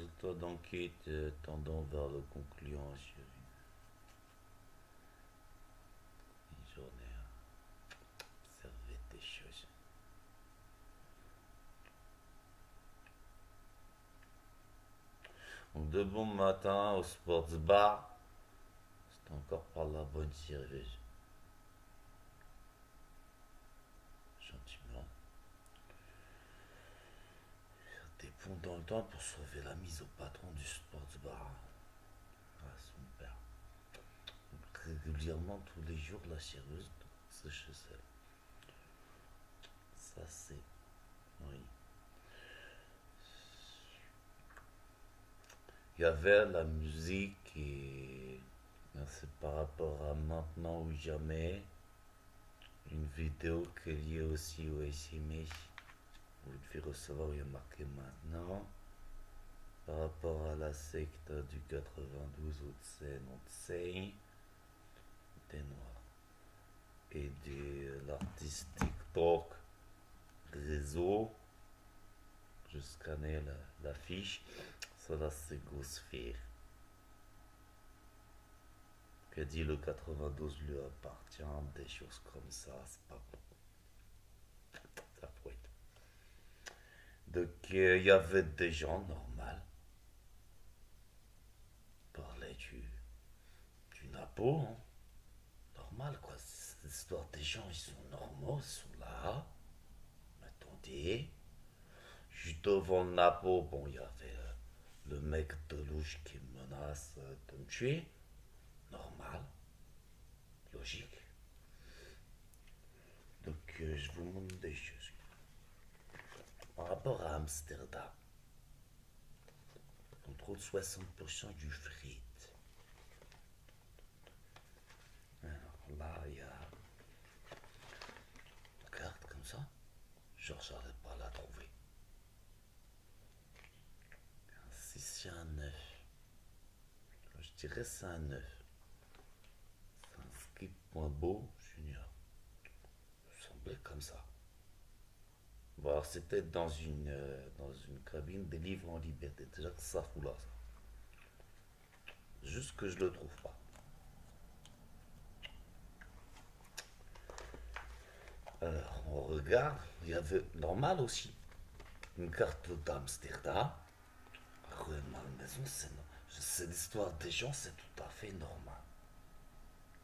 résultats d'enquête tendant vers le concluant assuré. Une journée à observer des choses. Donc de bon matin au sports bar, c'est encore par la bonne serveuse. Gentiment. Faire des ponts dans le temps pour sauver la mise au patron du sports bar. Ah, son père. Donc, régulièrement, tous les jours, la serveuse se chez elle. Ça, c'est. Oui. Il y avait la musique et. C'est par rapport à maintenant ou jamais. Une vidéo qui est liée aussi au SMS. Vous devez recevoir, il y a marqué maintenant. Par rapport à la secte du 92 au Tseng, des Noirs. Et de l'artiste TikTok réseau. Je scannais l'affiche. Cela c'est Ghostface. Que dit le 92 lui appartient, des choses comme ça, c'est pas bon. Ça peut être. Donc il y avait des gens normaux. Parlaient du Napo, hein. Normal quoi. C'est l'histoire des gens, ils sont normaux, ils sont là. Attendez. Juste devant le Napo, bon, il y avait le mec de louche qui menace de me tuer. Normal, logique. Donc je vous montre des choses. Par rapport à Amsterdam, on trouve 60% du frit. Alors là, il y a une carte comme ça. Genre, j'arrive pas à la trouver. Si c'est un 9, je dirais c'est un 9. C'est un skip.beau junior. Il semblait comme ça. Bon, alors c'était dans une cabine des livres en liberté. Déjà que ça fout là, ça. Juste que je le trouve pas. Alors, on regarde. Il y avait normal aussi une carte d'Amsterdam. Rue Malmaison, c'est l'histoire des gens, c'est tout à fait normal.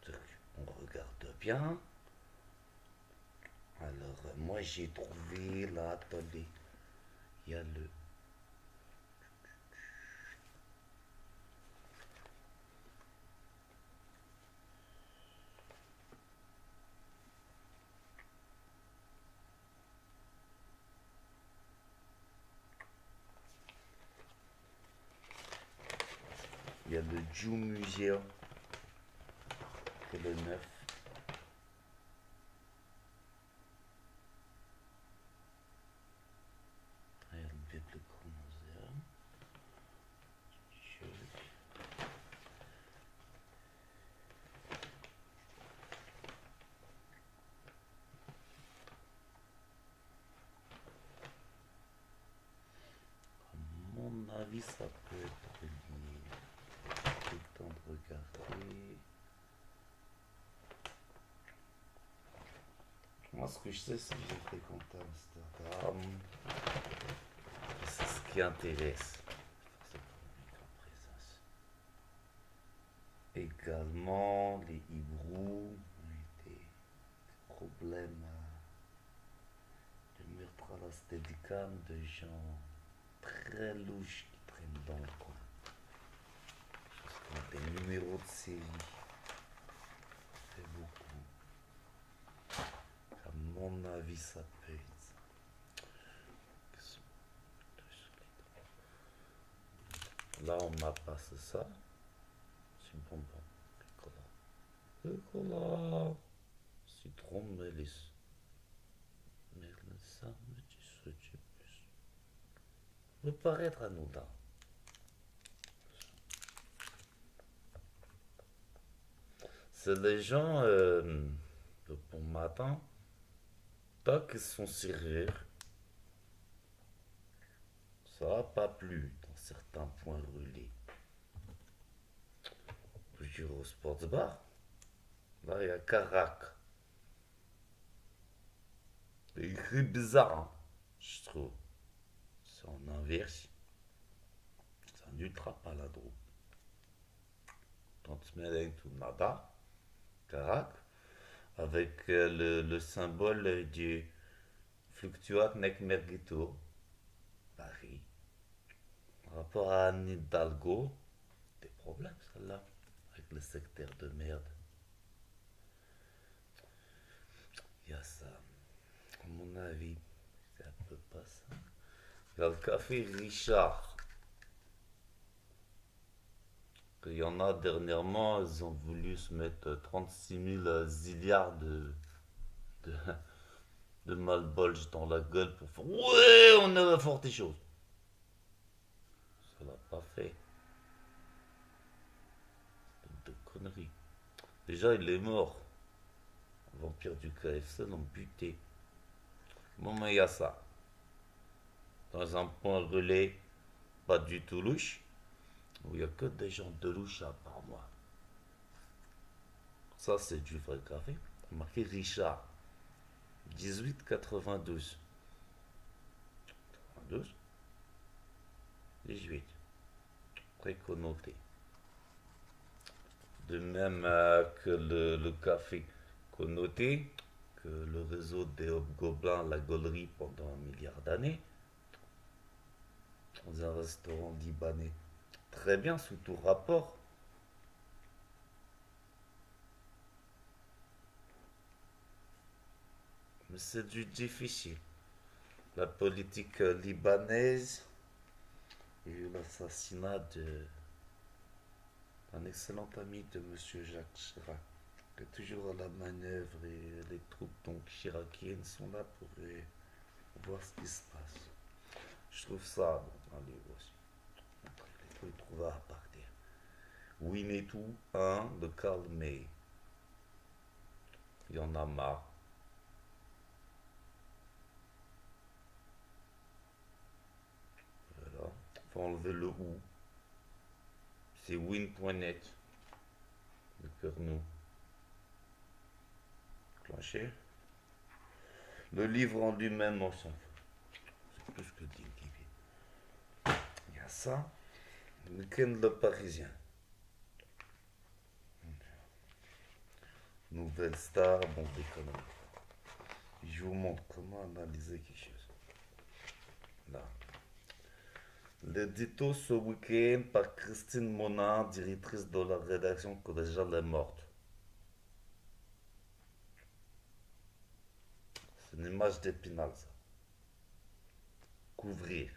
Donc, on regarde bien. Alors, moi j'ai trouvé là, attendez, il y a le. Il y a le Jew Museum, qui est le 9. Il y a le Biblical Museum. À mon avis, ça peut être lié. J'ai le temps de regarder. Moi, ce que je sais, c'est que j'ai fréquenté Amsterdam. C'est ce qui intéresse. Également, les Hibrous ont été des problèmes de meurtre à la Steadicam, de gens très louches qui traînent dans le coin. Des numéros de série. C'est beaucoup. À mon avis, ça peut être ça. Là, on m'a passé ça. C'est bonbon. Chocolat. Citron, mélisse. Mélissa, me dis plus. Peut paraître anodin. C'est les gens de bon matin, pas qui sont sérieux. Ça n'a pas plu dans certains points relais. Toujours au sports bar. Là, il y a Carac. C'est écrit bizarre, hein, je trouve. C'est en inverse. C'est un ultra paladro. Transmeren tout nada. Carac. Avec le symbole du fluctuat nec mergito. Paris. Par rapport à Anne Hidalgo, des problèmes celle-là. Avec le secteur de merde. Il y a ça. À mon avis, c'est un peu pas ça. Il y a le café Richard. Il y en a dernièrement, ils ont voulu se mettre 36 000 zilliards de, de malbolge dans la gueule pour faire ouais, on a fort des choses. Ça l'a pas fait. De conneries. Déjà, il est mort. Le vampire du KFC l'ont buté. Bon, mais il y a ça. Dans un point relais, pas du tout louche, où il n'y a que des gens de louche à part moi. Ça, c'est du vrai café. Marqué Richard. 18,92. 92. 18. Très connoté. De même que le café connoté, que le réseau des Hobgoblins, la gaulerie pendant 1 milliard d'années, dans un restaurant libanais. Très bien, sous tout rapport. Mais c'est du difficile. La politique libanaise, il y a eu l'assassinat d'un excellent ami de M. Jacques Chirac, qui est toujours à la manœuvre et les troupes donc chiraciennes sont là pour voir ce qui se passe. Je trouve ça dans un livre aussi. Il faut y trouver à partir. Winnetou 1 de Karl May. Il y en a marre. Voilà. Il faut enlever le ou. C'est win.net. Le Kernou. Clencher. Le livre en lui-même, on s'en fout. C'est plus que digne qui vit. Il y a ça. Le week-end le Parisien. Nouvelle star, bon d'économie. Je vous montre comment analyser quelque chose. Là. L'édito ce week-end par Christine Monin, directrice de la rédaction collégiale est morte. C'est une image d'Épinal, ça. Couvrir.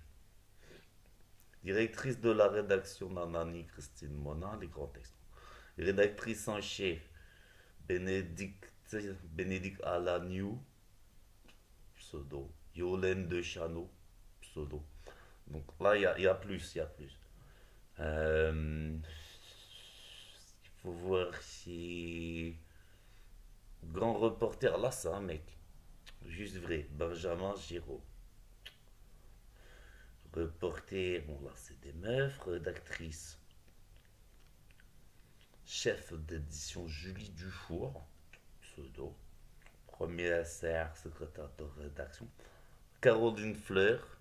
Directrice de la rédaction Nanani, Christine Monin, les grands textes. Rédactrice en chef, Bénédicte Alaniou, pseudo. Yolène de Chano, pseudo. Donc là, il y a plus, il y a plus. Il faut voir si... Grand reporter, là, c'est un mec. Juste vrai, Benjamin Giraud. Reporter, bon là, c'est des meufs. Rédactrice. Chef d'édition Julie Dufour, pseudo. Premier SR, secrétaire de rédaction. Caroline Fleur,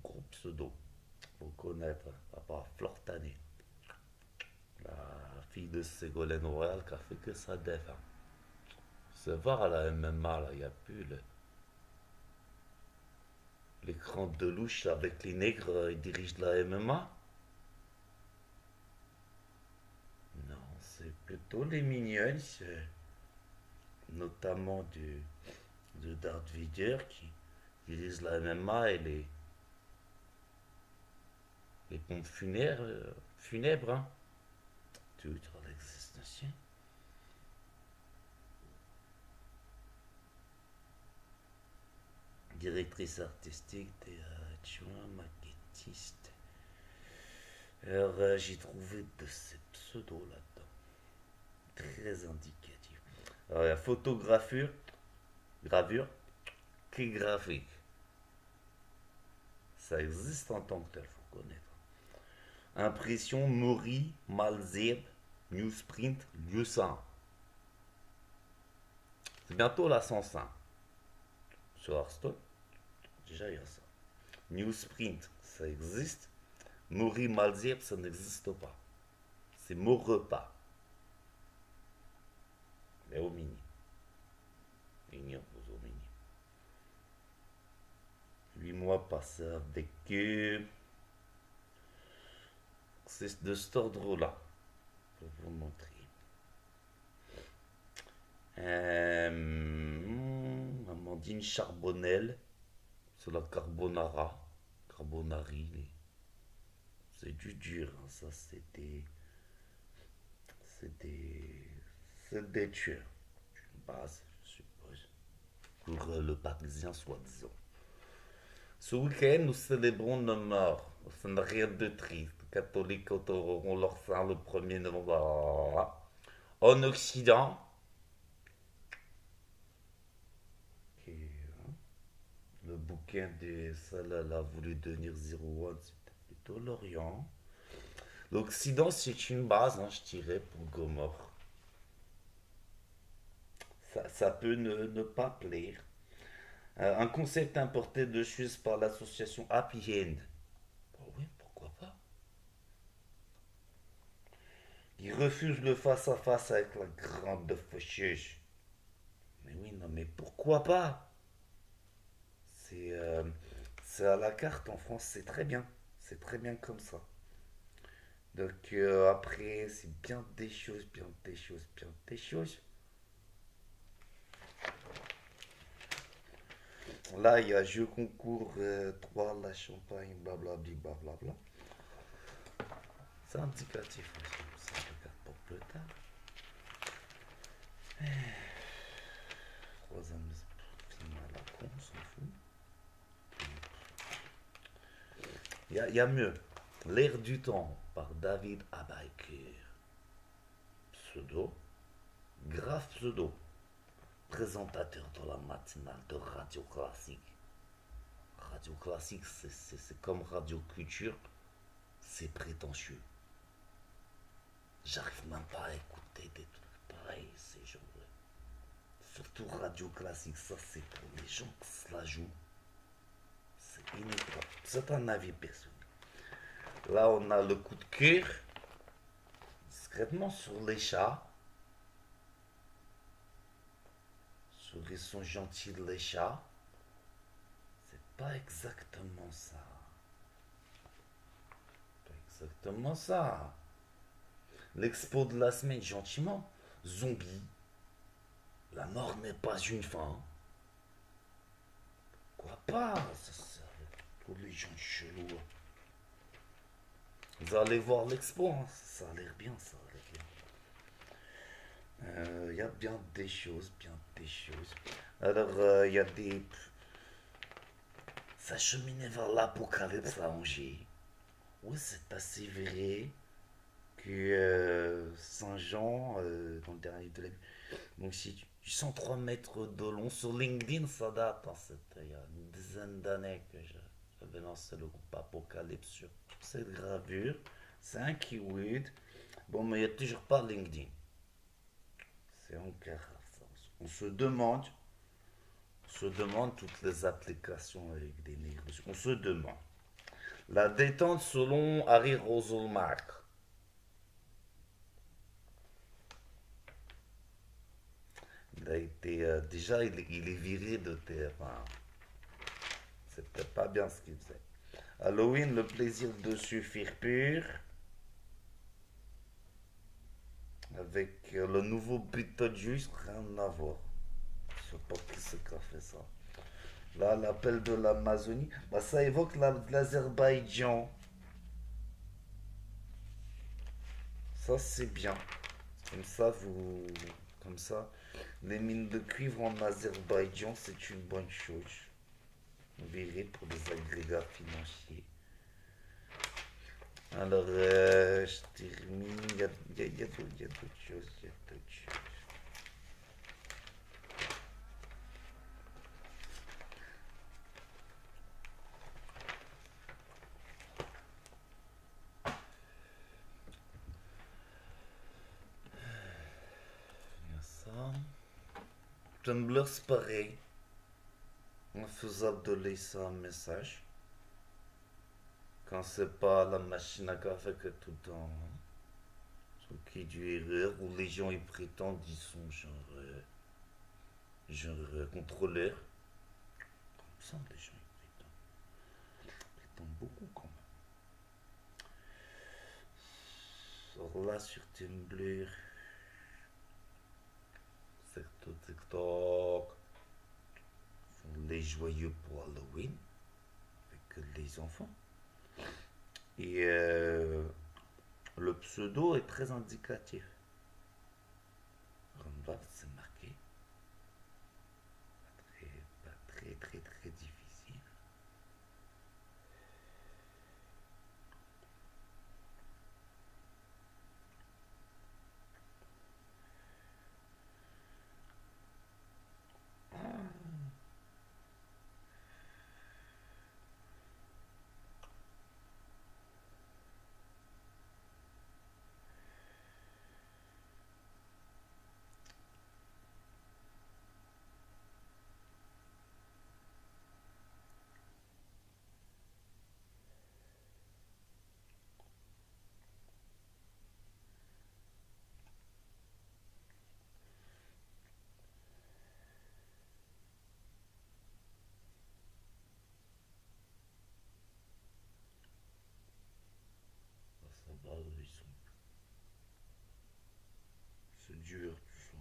gros pseudo. Faut connaître, à part Flortané. La fille de Ségolène Royal qui a fait que ça def. Hein. C'est voir à la MMA, là, il n'y a plus l'écran de louche avec les nègres, ils dirigent la MMA. Non, c'est plutôt les mignonnes, notamment de Darth Vader qui dirigent la MMA et les pompes funèbres, hein. Tout dans l'existence. Directrice artistique, adjoint, maquettiste. Alors, j'ai trouvé de ces pseudos là-dedans. Très indicatif. Alors, il y a gravure, calligraphique. ça existe en tant que tel, faut connaître. Impression, Mori, Malzerbe, Newsprint, Lieusaint. C'est bientôt la 105. Sur Hearthstone, déjà il y a ça. Newsprint, ça existe. Mori, Malzerbe, ça n'existe pas. C'est Maurepas. Mais au mini. Ignore vos au mini. 8 mois passés avec eux. C'est de cet ordre-là. Je vais vous montrer. Amandine Charbonnel. C'est la carbonara. Carbonari. C'est du dur. Hein. Ça, c'est des. C'est des tueurs. Une base, je suppose. Pour le Parisien, soi-disant. Ce week-end, nous célébrons nos morts. Ce n'est rien de triste. Les catholiques auront leur saint le 1er novembre. En Occident, le bouquin de Salah a voulu devenir 01, c'était plutôt l'Orient. L'Occident, c'est une base, hein, je dirais, pour Gomorre. Ça peut ne pas plaire. Un concept importé de Suisse par l'association Happy End. Oh oui, pourquoi pas. Il refuse le face-à-face avec la grande faucheuse. Mais oui, non, mais pourquoi pas. C'est c'est à la carte en France, c'est très bien. C'est très bien comme ça. Donc après, c'est bien des choses, bien des choses, bien des choses. Là, il y a jeu concours 3, la champagne, blablabla, blablabla. C'est indicatif, ça regarde pour plus tard. Troisième film à la con, on s'en fout. Il y a mieux. L'air du temps par David Abaker. Pseudo. Grave pseudo. Présentateur de la matinale de Radio Classique. Radio Classique, c'est comme Radio Culture. C'est prétentieux. J'arrive même pas à écouter des trucs pareils, ces gens-là. Surtout Radio Classique, ça c'est pour les gens qui se la jouent. C'est inéquitable. C'est un avis personnel. Là, on a le coup de cœur. Discrètement sur les chats. Sur ils sont gentils les chats. C'est pas exactement ça. Pas exactement ça. L'expo de la semaine, gentiment. Zombie. La mort n'est pas une fin. Quoi pas ça, tous les gens chelous. Vous allez voir l'expo, hein. Ça a l'air bien, ça a l'air bien. Il y a bien des choses, Alors, il y a des... Ça cheminait vers l'apocalypse à Angers. Oui, c'est assez vrai que Saint-Jean, dans le dernier de la... Donc si tu 103 mètres de long sur LinkedIn, ça date, hein, c'était il y a une dizaine d'années que j'avais lancé le groupe Apocalypse sur cette gravure. C'est un keyword. Bon, mais il n'y a toujours pas LinkedIn. C'est encore rare, ça. On se demande toutes les applications avec des négros. On se demande. La détente selon Harry Roselmack. Il a été déjà il est viré de terrain. C'était pas bien ce qu'il faisait. Halloween, le plaisir de suffire pur. Avec le nouveau Beetlejuice, rien à voir. Je sais pas qui c'est qui a fait ça. Là, l'appel de l'Amazonie, bah, ça évoque l'Azerbaïdjan. Ça, c'est bien. Comme ça, comme ça, les mines de cuivre en Azerbaïdjan, c'est une bonne chose. Vous verrez pour les agrégats financiers. Alors, je termine. Il y a d'autres choses. Tumblr, c'est pareil. Infaisable de laisser un message. Quand c'est pas la machine à café que tout le temps. Ce qui est du erreur, où les gens ils prétendent, ils sont genre contrôleurs. Comme ça, les gens ils prétendent beaucoup quand même. Sur là, sur Tumblr, sur TikTok, font les joyeux pour Halloween avec les enfants. Et le pseudo est très indicatif. Rumba, c'est marqué. Pas très, très, très difficile. Ça va, c'est dur tout ça.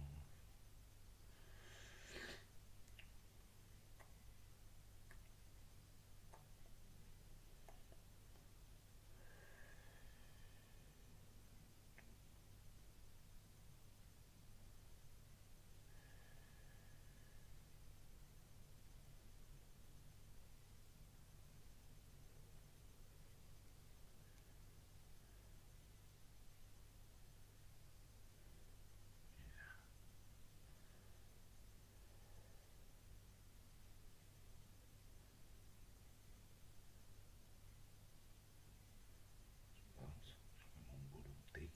Je fais mon boulot take.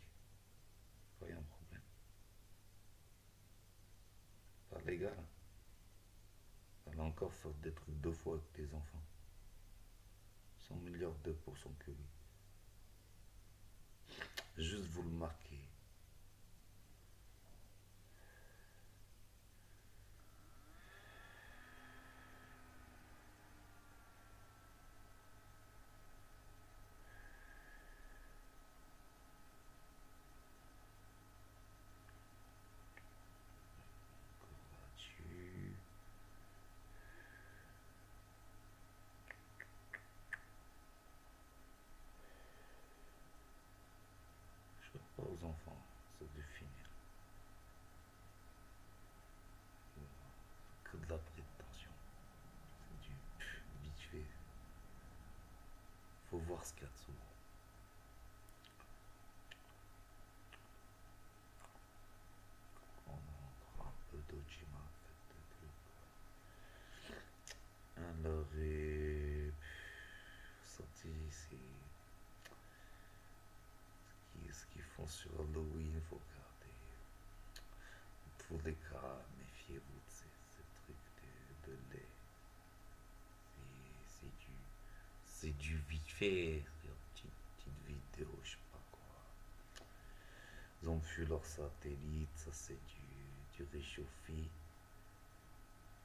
Pas un problème. Pas légal. Elle a encore fait des trucs deux fois avec tes enfants. 100 milliards de pourcents que oui. Juste vous le marquez. Là-dessus. Je veux pas aux enfants. C'est de finir. Que de la prétention. C'est du vite fait. Faut voir ce qu'il y a dessous. On a encore un peu d'Ojima en fait. Alors, sorti, c'est ce qu'ils font sur Halloween, il faut garder. Pour les cas, méfiez-vous de ces trucs de lait. C'est du vite fait. C'est une petite vidéo, je sais pas quoi. Ils ont vu leur satellite, ça c'est du réchauffé.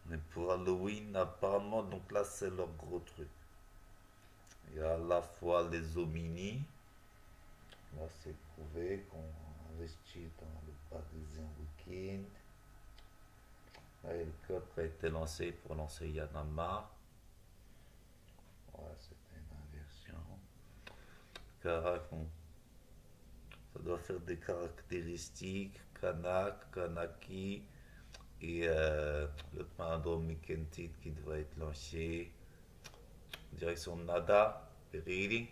Mais pour Halloween, apparemment, donc là c'est leur gros truc. Il y a à la fois les hominis. Là c'est prouvé qu'on investit dans le Parisien Weekend. Là, le cup a été lancé pour lancer Yanama. Ouais, c'était une inversion. Ça doit faire des caractéristiques. Kanak, Kanaki. Et le Pandro Mikentit qui devrait être lancé. Direction Nada, Periri.